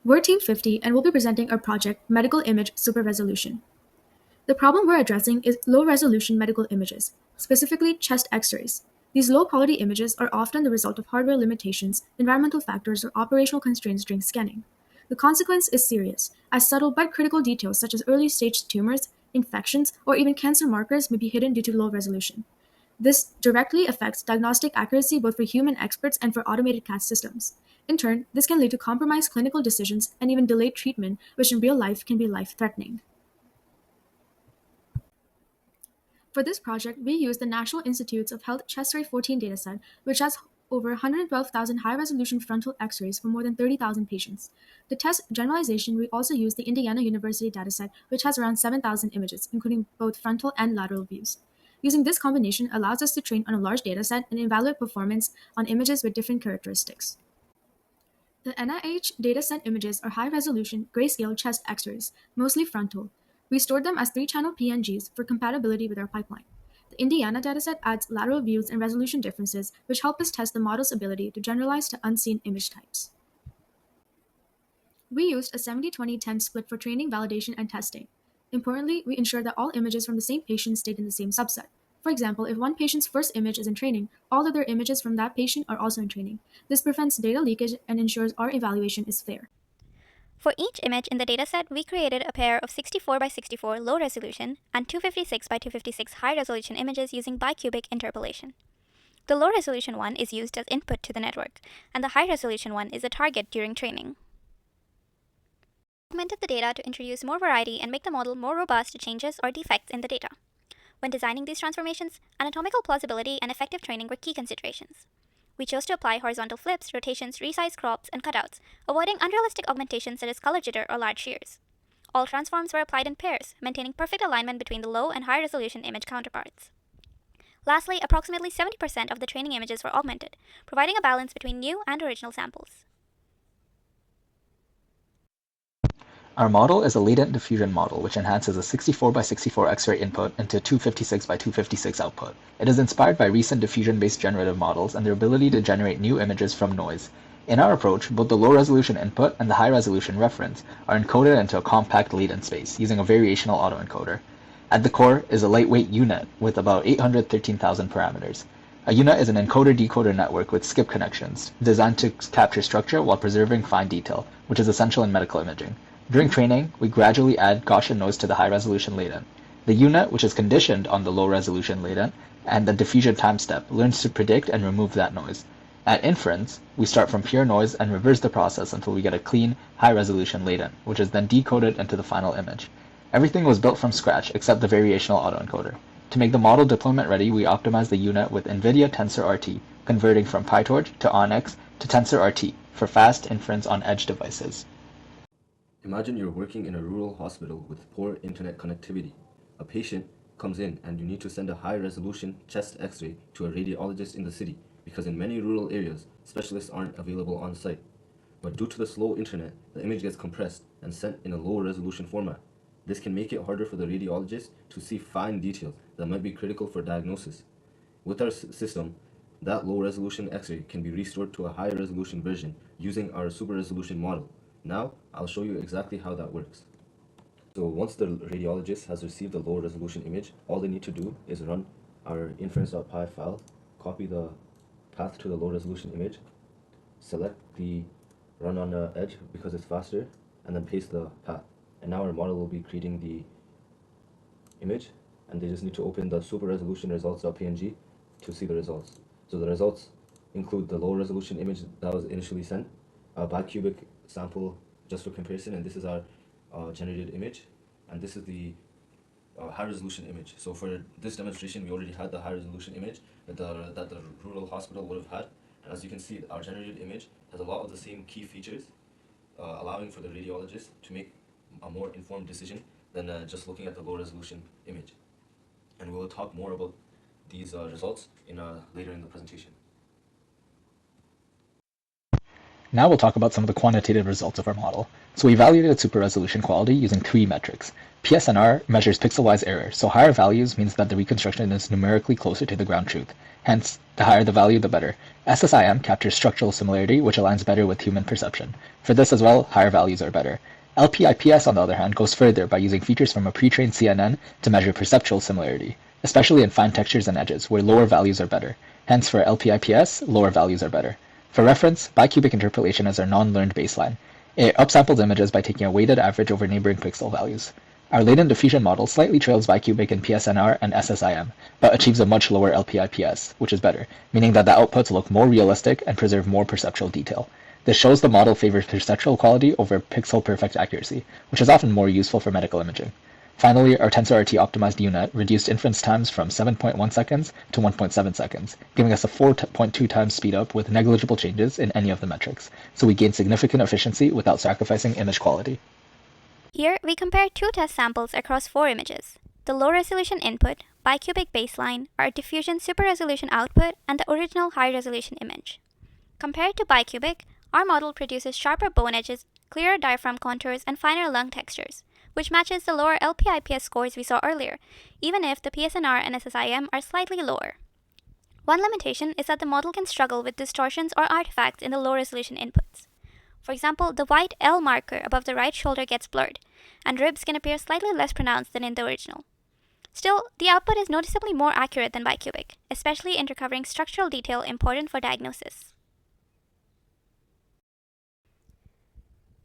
We're Team 50 and we'll be presenting our project Medical Image Super Resolution. The problem we're addressing is low resolution medical images, specifically chest x rays. These low quality images are often the result of hardware limitations, environmental factors, or operational constraints during scanning. The consequence is serious, as subtle but critical details such as early stage tumors, infections, or even cancer markers may be hidden due to low resolution. This directly affects diagnostic accuracy both for human experts and for automated CAD systems. In turn, this can lead to compromised clinical decisions and even delayed treatment, which in real life can be life threatening. For this project, we used the National Institutes of Health Chest-Ray 14 dataset, which has over 112,000 high-resolution frontal X-rays from more than 30,000 patients. To test generalization, we also used the Indiana University dataset, which has around 7,000 images, including both frontal and lateral views. Using this combination allows us to train on a large dataset and evaluate performance on images with different characteristics. The NIH dataset images are high-resolution, grayscale chest X-rays, mostly frontal. We stored them as 3-channel PNGs for compatibility with our pipeline. The Indiana dataset adds lateral views and resolution differences, which help us test the model's ability to generalize to unseen image types. We used a 70-20-10 split for training, validation, and testing. Importantly, we ensured that all images from the same patient stayed in the same subset. For example, if one patient's first image is in training, all other images from that patient are also in training. This prevents data leakage and ensures our evaluation is fair. For each image in the dataset, we created a pair of 64 by 64 low resolution and 256 by 256 high resolution images using bicubic interpolation. The low resolution one is used as input to the network, and the high resolution one is a target during training. We augmented the data to introduce more variety and make the model more robust to changes or defects in the data. When designing these transformations, anatomical plausibility and effective training were key considerations. We chose to apply horizontal flips, rotations, resized crops, and cutouts, avoiding unrealistic augmentations such as color jitter or large shears. All transforms were applied in pairs, maintaining perfect alignment between the low and high resolution image counterparts. Lastly, approximately 70% of the training images were augmented, providing a balance between new and original samples. Our model is a latent diffusion model, which enhances a 64 by 64 X-ray input into 256 by 256 output. It is inspired by recent diffusion-based generative models and their ability to generate new images from noise. In our approach, both the low-resolution input and the high-resolution reference are encoded into a compact latent space using a variational autoencoder. At the core is a lightweight unit with about 813,000 parameters. A unit is an encoder-decoder network with skip connections, designed to capture structure while preserving fine detail, which is essential in medical imaging. During training, we gradually add Gaussian noise to the high-resolution latent. The unit, which is conditioned on the low-resolution latent, and the diffusion time step, learns to predict and remove that noise. At inference, we start from pure noise and reverse the process until we get a clean, high-resolution latent, which is then decoded into the final image. Everything was built from scratch except the variational autoencoder. To make the model deployment ready, we optimized the unit with NVIDIA TensorRT, converting from PyTorch to ONNX to TensorRT for fast inference on edge devices. Imagine you're working in a rural hospital with poor internet connectivity. A patient comes in and you need to send a high-resolution chest X-ray to a radiologist in the city because in many rural areas, specialists aren't available on site. But due to the slow internet, the image gets compressed and sent in a low-resolution format. This can make it harder for the radiologist to see fine details that might be critical for diagnosis. With our system, that low-resolution X-ray can be restored to a high-resolution version using our super-resolution model. Now, I'll show you exactly how that works. So once the radiologist has received the low resolution image, all they need to do is run our inference.py file, copy the path to the low resolution image, select the run on the edge because it's faster, and then paste the path. And now our model will be creating the image, and they just need to open the super resolution results.png to see the results. So the results include the low resolution image that was initially sent, a bicubic sample just for comparison, and this is our generated image, and this is the high resolution image. So for this demonstration, we already had the high resolution image that the rural hospital would have had, and as you can see, our generated image has a lot of the same key features, allowing for the radiologist to make a more informed decision than just looking at the low resolution image. And we'll talk more about these results later in the presentation. Now we'll talk about some of the quantitative results of our model. So we evaluated super resolution quality using 3 metrics. PSNR measures pixel-wise error, so higher values means that the reconstruction is numerically closer to the ground truth. Hence, the higher the value, the better. SSIM captures structural similarity, which aligns better with human perception. For this as well, higher values are better. LPIPS, on the other hand, goes further by using features from a pre-trained CNN to measure perceptual similarity, especially in fine textures and edges, where lower values are better. Hence, for LPIPS, lower values are better. For reference, bicubic interpolation is our non-learned baseline. It upsamples images by taking a weighted average over neighboring pixel values. Our latent diffusion model slightly trails bicubic in PSNR and SSIM, but achieves a much lower LPIPS, which is better, meaning that the outputs look more realistic and preserve more perceptual detail. This shows the model favors perceptual quality over pixel-perfect accuracy, which is often more useful for medical imaging. Finally, our TensorRT optimized UNet reduced inference times from 7.1 seconds to 1.7 seconds, giving us a 4.2 times speedup with negligible changes in any of the metrics, so we gained significant efficiency without sacrificing image quality. Here, we compare 2 test samples across 4 images: the low-resolution input, bicubic baseline, our diffusion super-resolution output, and the original high-resolution image. Compared to bicubic, our model produces sharper bone edges, clearer diaphragm contours, and finer lung textures, which matches the lower LPIPS scores we saw earlier, even if the PSNR and SSIM are slightly lower. One limitation is that the model can struggle with distortions or artifacts in the low-resolution inputs. For example, the white L marker above the right shoulder gets blurred, and ribs can appear slightly less pronounced than in the original. Still, the output is noticeably more accurate than bicubic, especially in recovering structural detail important for diagnosis.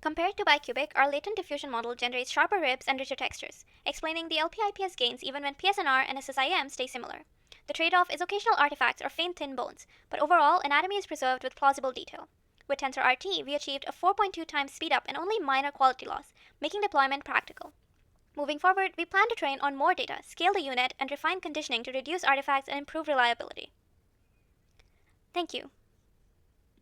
Compared to bicubic, our latent diffusion model generates sharper ribs and richer textures, explaining the LPIPS gains even when PSNR and SSIM stay similar. The trade-off is occasional artifacts or faint thin bones, but overall, anatomy is preserved with plausible detail. With TensorRT, we achieved a 4.2 times speedup and only minor quality loss, making deployment practical. Moving forward, we plan to train on more data, scale the UNet, and refine conditioning to reduce artifacts and improve reliability. Thank you.